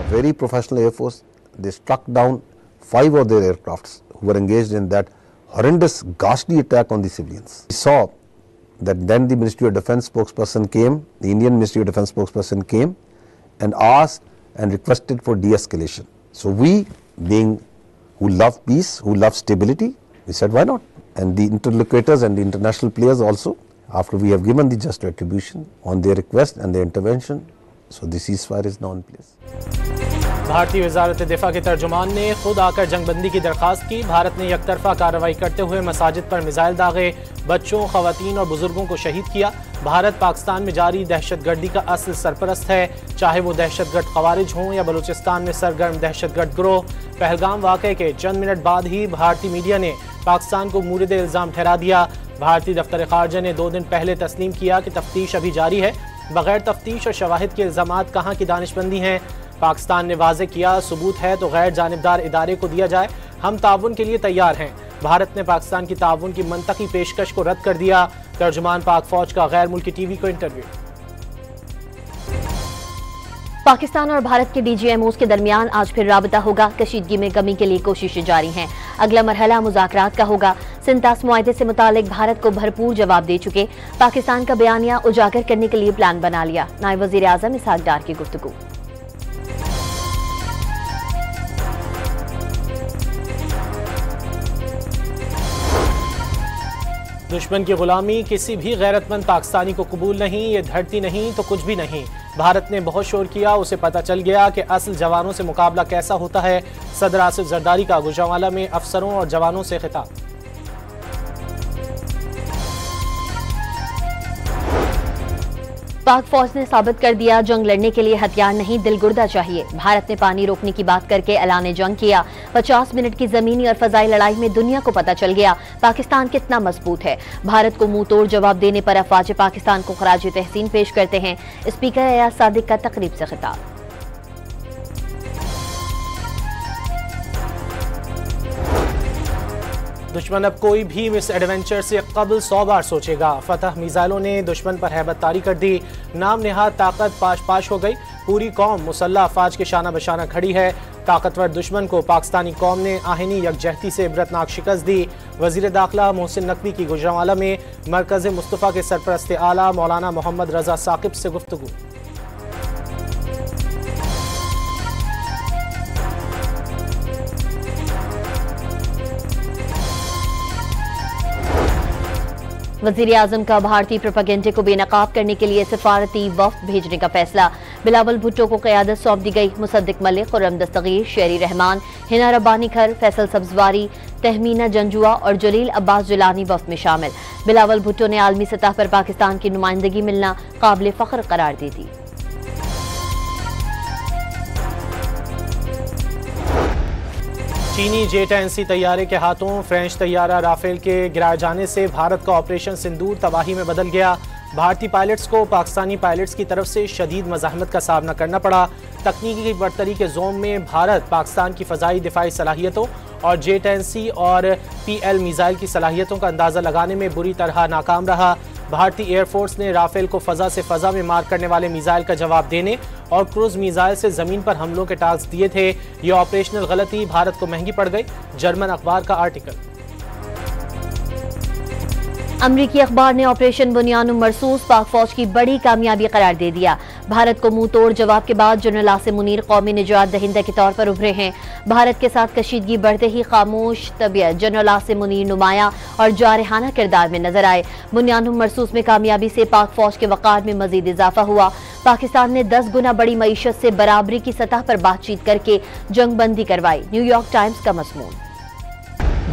Very professional Air Force. They struck down 5 of their aircrafts who were engaged in that horrendous, ghastly attack on the civilians. We saw that then the Ministry of Defence spokesperson came, the Indian Ministry of Defence spokesperson came and asked and requested for de-escalation. So we, being who love peace, who love stability, we said why not? And the interlocutors and the international players also, after we have given the just retribution on their request and their intervention, so the ceasefire is now in place. भारतीय वजारत दिफा के तर्जुमान ने खुद आकर जंगबंदी की दरख्वास्त की। भारत ने यकतरफा कार्रवाई करते हुए मसाजिद पर मिसाइल दागे, बच्चों, खवातीन और बुजुर्गों को शहीद किया। भारत पाकिस्तान में जारी दहशतगर्दी का असल सरपरस्त है, चाहे वो दहशतगर्द खवारिज हों या बलूचिस्तान में सरगर्म दहशतगर्द गिरोह। पहलगाम वाक़े के चंद मिनट बाद ही भारतीय मीडिया ने पाकिस्तान को मूरिद इल्ज़ाम ठहरा दिया। भारतीय दफ्तर खारजा ने 2 दिन पहले तस्लीम किया कि तफ्तीश अभी जारी है। बगैर तफ्तीश और शवाहिद के इल्ज़ामात कहाँ की दानिशबंदी हैं। पाकिस्तान ने वाज़े किया, सबूत है तो गैर जानिबदार इदारे को दिया जाए, हम ताउन के लिए तैयार हैं। भारत ने पाकिस्तान की ताउन की मंतकी पेशकश को रद्द कर दिया। तर्जुमान पाक फौज का गैर मुल्की टीवी को इंटरव्यू। पाकिस्तान और भारत के DGMOs के दरमियान आज फिर राबता होगा। कशीदगी में कमी के लिए कोशिशें जारी हैं। अगला मरहला मुज़ाकरात का होगा। सिंतास मुआहदे से मुतालिक भारत को भरपूर जवाब दे चुके। पाकिस्तान का बयानिया उजागर करने के लिए प्लान बना लिया। नायब वज़ीर आज़म इसहाक डार की गुफ्तगू। दुश्मन की गुलामी किसी भी गैरतमंद पाकिस्तानी को कबूल नहीं, ये धरती नहीं तो कुछ भी नहीं। भारत ने बहुत शोर किया, उसे पता चल गया कि असल जवानों से मुकाबला कैसा होता है। सदर आसिफ जरदारी का गुजरांवाला में अफसरों और जवानों से खिताब। पाक फौज ने साबित कर दिया, जंग लड़ने के लिए हथियार नहीं दिलगुर्दा चाहिए। भारत ने पानी रोकने की बात करके ऐलान जंग किया। 50 मिनट की जमीनी और फजाई लड़ाई में दुनिया को पता चल गया पाकिस्तान कितना मजबूत है। भारत को मुंह तोड़ जवाब देने पर अफवाज पाकिस्तान को खराज तहसीन पेश करते हैं। स्पीकर अयाज सादिक का तकरीब से खिताब। दुश्मन अब कोई भी मिस एडवेंचर से कबल 100 बार सोचेगा। फतह मिसाइलों ने दुश्मन पर हैबत तारी कर दी। नाम नेहाद ताकत पाश पाश हो गई। पूरी कौम मुसल्लह अफवाज के शाना बशाना खड़ी है। ताकतवर दुश्मन को पाकिस्तानी कौम ने आहिनी यकजहती से इबरतनाक शिकस्त दी। वजीर दाखिला मोहसिन नकवी की गुजरांवाला में मरकज़ मुस्तफ़ा के सरपरस्त आला मौलाना मोहम्मद रजा साकिब से गुफ्तगू। वज़ीर आज़म का भारतीय प्रोपेगेंडे को बेनकाब करने के लिए सिफारती वफ्द भेजने का फैसला। बिलावल भुट्टो को क़यादत सौंप दी गई। मुसद्दिक मलिक, खुर्रम दस्तगीर, शेरी रहमान, हिना रब्बानी खर, फैसल सब्जवारी, तहमीना जंजुआ और जलील अब्बास जिलानी वफ्द में शामिल। बिलावल भुट्टो ने आलमी सतह पर पाकिस्तान की नुमाइंदगी मिलना काबिल फ़ख्र करार दे दी। चीनी J-10C तैयारे के हाथों फ्रेंच तैयारा राफेल के गिराए जाने से भारत का ऑपरेशन सिंदूर तबाही में बदल गया। भारतीय पायलट्स को पाकिस्तानी पायलट्स की तरफ से शदीद मज़ाहमत का सामना करना पड़ा। तकनीकी बरतरी के जोम में भारत पाकिस्तान की फ़ज़ाई दिफाई सलाहियतों और J-10C और PL मिसाइल की सलाहियतों का अंदाज़ा लगाने में बुरी तरह नाकाम रहा। भारतीय एयरफोर्स ने राफेल को फ़ज़ा से फ़ज़ा में मार करने वाले मिसाइल का जवाब देने और क्रूज़ मिसाइल से ज़मीन पर हमलों के टास्क दिए थे। ये ऑपरेशनल गलती भारत को महंगी पड़ गई। जर्मन अखबार का आर्टिकल। अमरीकी अखबार ने ऑपरेशन बुनियानुम मरसूस पाक फौज की बड़ी कामयाबी करार दे दिया। भारत को मुंह तोड़ जवाब के बाद जनरल आसिम मुनीर कौमी निजात दहिंदा के तौर पर उभरे हैं। भारत के साथ कशीदगी बढ़ते ही खामोश तबीयत जनरल आसिम मुनीर नुमाया और जारहाना किरदार में नजर आए। बुनियानुम मरसूस में कामयाबी से पाक फौज के वक़ार में मजीद इजाफा हुआ। पाकिस्तान ने 10 गुना बड़ी मईशत से बराबरी की सतह पर बातचीत करके जंगबंदी करवाई। न्यूयॉर्क टाइम्स का मज़मून।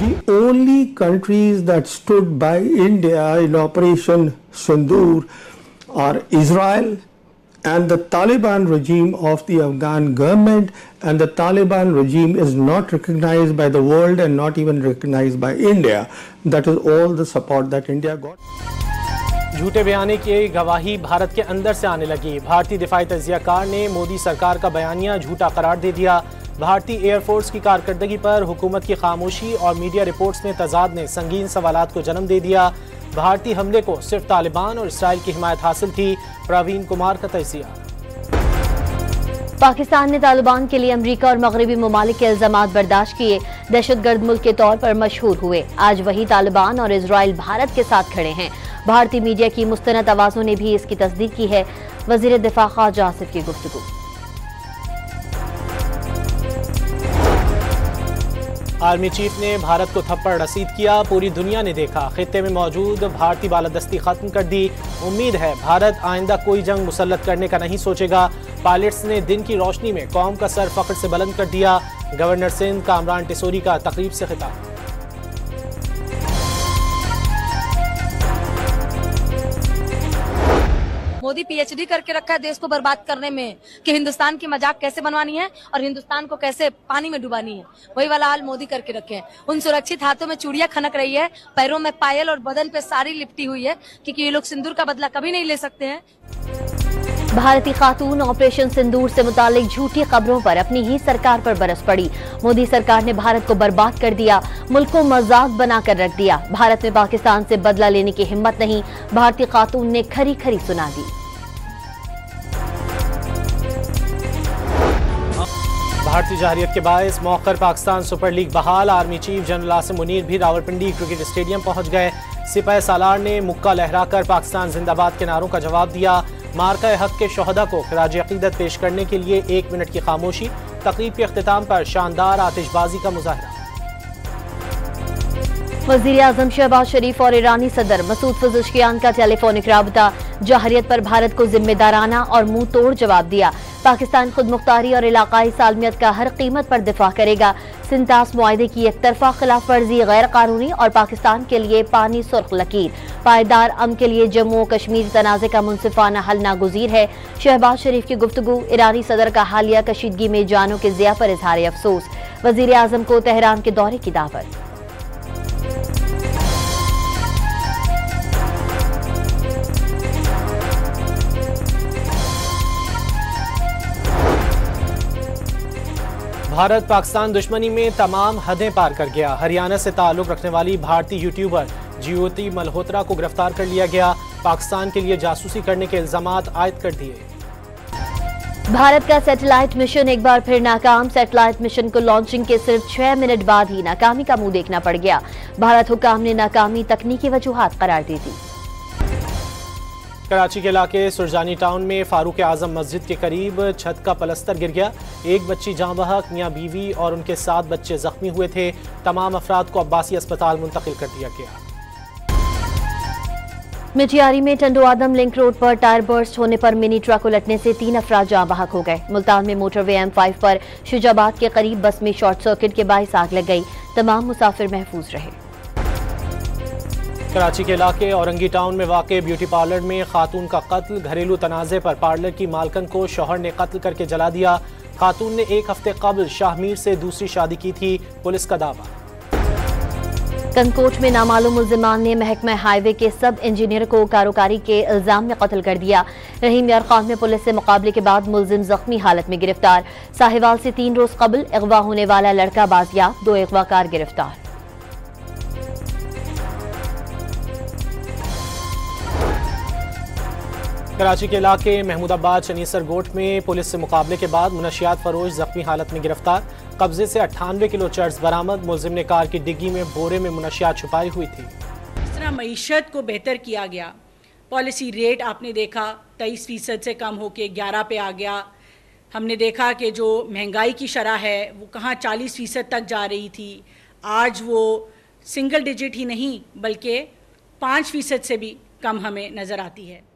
The only countries that stood by India in Operation Sindoor are Israel and the Taliban regime of the Afghan government, and the Taliban regime is not recognized by the world and not even recognized by India. That is all the support that India got. झूठे बयाने की गवाही भारत के अंदर से आने लगी। भारतीय दिफाई तज्जियाकार ने मोदी सरकार का बयानिया झूठा करार दे दिया। भारतीय एयरफोर्स की कारकर्दगी पर हुकूमत की खामोशी और मीडिया रिपोर्ट्स में तजाद ने संगीन सवालात को जन्म दे दिया। भारतीय हमले को सिर्फ तालिबान और इसराइल की हिमायत हासिल थी। प्रवीण कुमार का तजिया। पाकिस्तान ने तालिबान के लिए अमरीका और मगरबी ममालिक के इल्जामात बर्दाश्त किए, दहशतगर्द मुल्क के तौर पर मशहूर हुए। आज वही तालिबान और इजराइल भारत के साथ खड़े हैं। भारतीय मीडिया की मुस्तनद आवाजों ने भी इसकी तस्दीक की है। वजीर दिफा ख्वाजा आसिफ की गुफ्तगू। आर्मी चीफ ने भारत को थप्पड़ रसीद किया, पूरी दुनिया ने देखा, खित्ते में मौजूद भारतीय बालादस्ती खत्म कर दी। उम्मीद है भारत आइंदा कोई जंग मुसल्लत करने का नहीं सोचेगा। पायलट्स ने दिन की रोशनी में कौम का सर फख्र से बुलंद कर दिया। गवर्नर सिंध कामरान टिसोरी का तकरीब से खिताब। मोदी पीएचडी करके रखा है देश को बर्बाद करने में कि हिंदुस्तान की मजाक कैसे बनवानी है और हिंदुस्तान को कैसे पानी में डुबानी है। वही वाला हाल मोदी करके रखे हैं। उन सुरक्षित हाथों में चूड़ियां खनक रही है, पैरों में पायल और बदन पे साड़ी लिपटी हुई है, क्योंकि ये लोग सिंदूर का बदला कभी नहीं ले सकते हैं। भारतीय खातून ऑपरेशन सिंदूर से मुतालिक झूठी खबरों पर अपनी ही सरकार पर बरस पड़ी। मोदी सरकार ने भारत को बर्बाद कर दिया, मुल्क को मजाक बनाकर रख दिया। भारत में पाकिस्तान से बदला लेने की हिम्मत नहीं, भारतीय खातून ने खरी खरी सुना दी। भारतीय जहरियत के बायस मौखर पाकिस्तान सुपर लीग बहाल। Army chief general Asim Munir भी रावलपिंडी क्रिकेट स्टेडियम पहुंच गए। सिपाही सालार ने मुक्का लहराकर पाकिस्तान जिंदाबाद के नारों का जवाब दिया। मार्का हक के शोहदा को खराज अकीदत पेश करने के लिए 1 मिनट की खामोशी। तकरीब के अख्तिताम पर शानदार आतिशबाजी का मुजाहरा। वज़ीर आज़म शहबाज शरीफ और ईरानी सदर मसूद पज़ेश्कियान का टेलीफोनिक राबता। जहरियत पर भारत को जिम्मेदाराना और मुंह तोड़ जवाब दिया। पाकिस्तान खुद मुख्तारी और इलाकाई सालमियत का हर कीमत पर दिफा करेगा। सिंतास मुआहदे की एक तरफा खिलाफ वर्जी गैर कानूनी और पाकिस्तान के लिए पानी सुर्ख लकीर। पायदार अमन के लिए जम्मू और कश्मीर तनाज़े का मुनसिफाना हल नागुज़ीर है। शहबाज शरीफ की गुफ्तगू। ईरानी सदर का हालिया कशीदगी में जानों के ज़िया पर इजहार अफसोस। वज़ीर आज़म को तेहरान के दौरे की दावत। भारत पाकिस्तान दुश्मनी में तमाम हदें पार कर गया। हरियाणा से ताल्लुक रखने वाली भारतीय यूट्यूबर ज्योति मल्होत्रा को गिरफ्तार कर लिया गया। पाकिस्तान के लिए जासूसी करने के इल्जामात आयद कर दिए। भारत का सैटेलाइट मिशन एक बार फिर नाकाम। सैटेलाइट मिशन को लॉन्चिंग के सिर्फ 6 मिनट बाद ही नाकामी का मुंह देखना पड़ गया। भारत हुक्काम ने नाकामी तकनीकी वजूहात करार दी थी। कराची के इलाके सुरजानी टाउन में फारूक आजम मस्जिद के करीब छत का पलस्तर गिर गया। एक बच्ची जाँ बहक, मियां बीवी और उनके 7 बच्चे जख्मी हुए थे। तमाम अफराद को अब्बासी अस्पताल मुंतकिल कर दिया गया। मिठियारी में टंडो आदम लिंक रोड पर टायर बर्स्ट होने पर मिनी ट्रक उलटने से 3 अफराद जाँ बहक हो गए। मुल्तान में मोटरवे M5 पर शुजाबाद के करीब बस में शॉर्ट सर्किट के बाइस आग लग गई। तमाम मुसाफिर महफूज रहे। कराची के इलाके औरंगी टाउन में वाक़े ब्यूटी पार्लर में खातून का कत्ल। घरेलू तनाज़े पर पार्लर की मालकन को शौहर ने कत्ल करके जला दिया। खातून ने 1 हफ्ते कबल शाहमीर से दूसरी शादी की थी, पुलिस का दावा। कनकोट में नामालूम मुल्जिमान ने महकमा हाईवे के सब इंजीनियर को कारोकारी के इल्जाम में कत्ल कर दिया। रहीम यार खान में पुलिस से मुकाबले के बाद मुल्जिम जख्मी हालत में गिरफ्तार। साहिवाल से 3 रोज कबल अगवा होने वाला लड़का बाजियाब, 2 अगवाकार गिरफ्तार। कराची के इलाके महमूदाबाद शनीसर गोट में पुलिस से मुकाबले के बाद मुनशियात फरोश जख्मी हालत में गिरफ्तार। कब्जे से 98 किलो चर्स बरामद। मुल्जिम ने कार की डिग्गी में बोरे में मुनशियात छुपाई हुई थी। इस तरह मईशत को बेहतर किया गया। पॉलिसी रेट आपने देखा 23% से कम होके 11 पे आ गया। हमने देखा कि जो महंगाई की शरह है वो कहाँ 40% तक जा रही थी, आज वो सिंगल डिजिट ही नहीं बल्कि 5% से भी कम हमें नज़र आती है।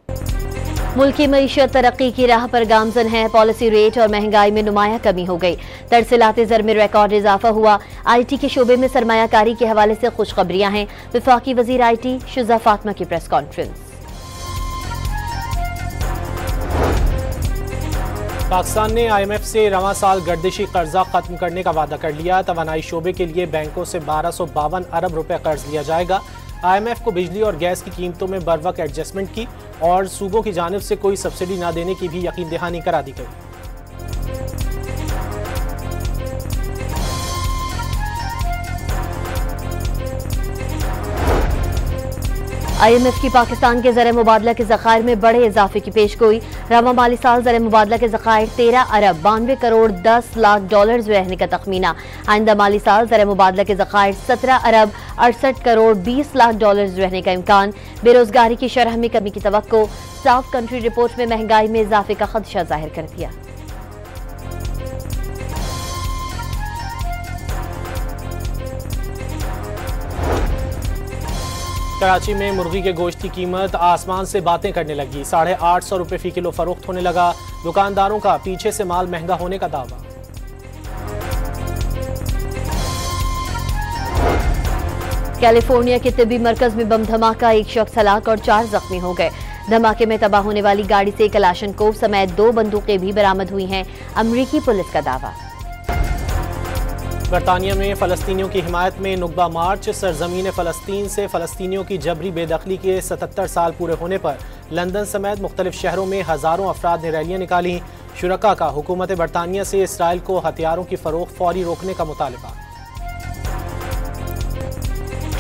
मुल्क की मईशत तरक्की की राह पर गामजन है। पॉलिसी रेट और महंगाई में नुमाया कमी हो गई। तरसिलाते ज़र में रिकॉर्ड इजाफा हुआ। IT के शोबे में सरमायाकारी के हवाले से खुशखबरियां हैं। वफाकी वजीर IT शुजा फातिमा की प्रेस कॉन्फ्रेंस। पाकिस्तान ने IMF से रवां साल गर्दिशी कर्जा खत्म करने का वादा कर लिया। तवानाई शोबे के लिए बैंकों से 1252 अरब रुपए कर्ज लिया जाएगा। IMF को बिजली और गैस की कीमतों में बरवक्त एडजस्टमेंट की और सूबों की जानिब से कोई सब्सिडी न देने की भी यकीन दहानी करा दी गई। IMF की पाकिस्तान के ज़र मुबादला के ज़खायर में बड़े इजाफे की पेशगोई। रवा माली साल ज़र मुबादला के ज़खायर 13 अरब 92 करोड़ 10 लाख डॉलर रहने का तखमीना। आइंदा माली साल ज़र मुबादला के ज़खायर 17 अरब 68 करोड़ 20 लाख डॉलर रहने का इम्कान। बेरोजगारी की शरह में कमी की तवक्को। साउथ कंट्री रिपोर्ट में महंगाई में इजाफे का खदशा जाहिर कर दिया। कराची में मुर्गी के गोश्त की कीमत आसमान से बातें करने लगी। 850 रुपए फी किलो फरोख्त होने लगा। दुकानदारों का पीछे से माल महंगा होने का दावा। कैलिफोर्निया के तिब्बी मरकज में बम धमाका, एक शख्स हलाक और 4 जख्मी हो गए। धमाके में तबाह होने वाली गाड़ी से कलाशनकोव समेत 2 बंदूकें भी बरामद हुई हैं, अमरीकी पुलिस का दावा। बरतानिया में फ़लस्तीनियों की हिमायत में नुकबा मार्च। सरजमीन फ़लस्तीन से फ़लस्तीनियों की जबरी बेदखली के 77 साल पूरे होने पर लंदन समेत मुख्तलिफ शहरों में हज़ारों अफराद ने रैलियाँ निकाली। शुरका का हुकूमत बरतानिया से इसराइल को हथियारों की फ़रोख्त फौरी रोकने का मुतालबा।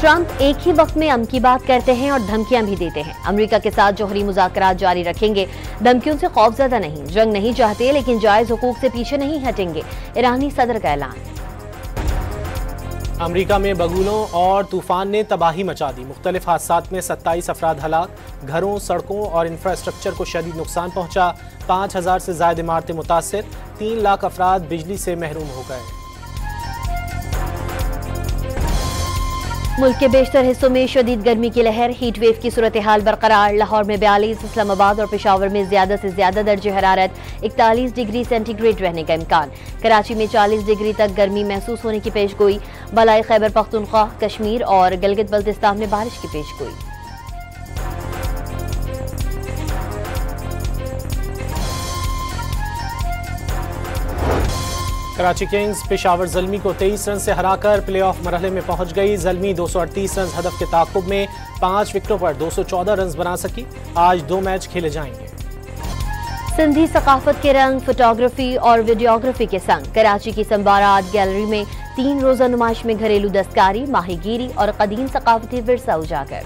ट्रंप एक ही वक्त में अम की बात करते हैं और धमकियां भी देते हैं। अमेरिका के साथ जौहरी मुज़ाकरात जारी रखेंगे, धमकियों से खौफज़दा नहीं। जंग नहीं चाहते लेकिन जायज़ हुकूक से पीछे नहीं हटेंगे, ईरानी सदर का ऐलान। अमेरिका में बगुलों और तूफान ने तबाही मचा दी। मुख्तलिफ हादसात में 27 अफराद हलाक। घरों, सड़कों और इंफ्रास्ट्रक्चर को शदीद नुकसान पहुंचा। 5000 से ज्यादा इमारतें मुतासिर। 3 लाख अफराद बिजली से महरूम हो गए। मुल्क के बेशतर हिस्सों में शदीद गर्मी की लहर, हीट वेव की सूरत हाल बरकरार। लाहौर में 42, इस्लामाबाद और पेशावर में ज्यादा से ज्यादा दर्जे हरारत 41 डिग्री सेंटीग्रेड रहने का इम्कान। कराची में 40 डिग्री तक गर्मी महसूस होने की पेशगोई। बलाई खैबर पख्तूनख्वा, कश्मीर और गिलगित बल्तिस्तान में बारिश की पेशगोई। कराची किंग्स पेशावर ज़ल्मी को 23 रन से हराकर प्लेऑफ मरहले में पहुंच गई। ज़ल्मी 238 रन हदफ के ताक़ुब में 5 विकेटों पर 214 रन बना सकी। आज 2 मैच खेले जाएंगे। सिंधी सकाफत के रंग फोटोग्राफी और वीडियोग्राफी के संग कराची की संबारा आर्ट गैलरी में 3 रोज़ा नुमाइश में घरेलू दस्तकारी, माहीगीरी और कदीम सकाफती विरसा उजागर।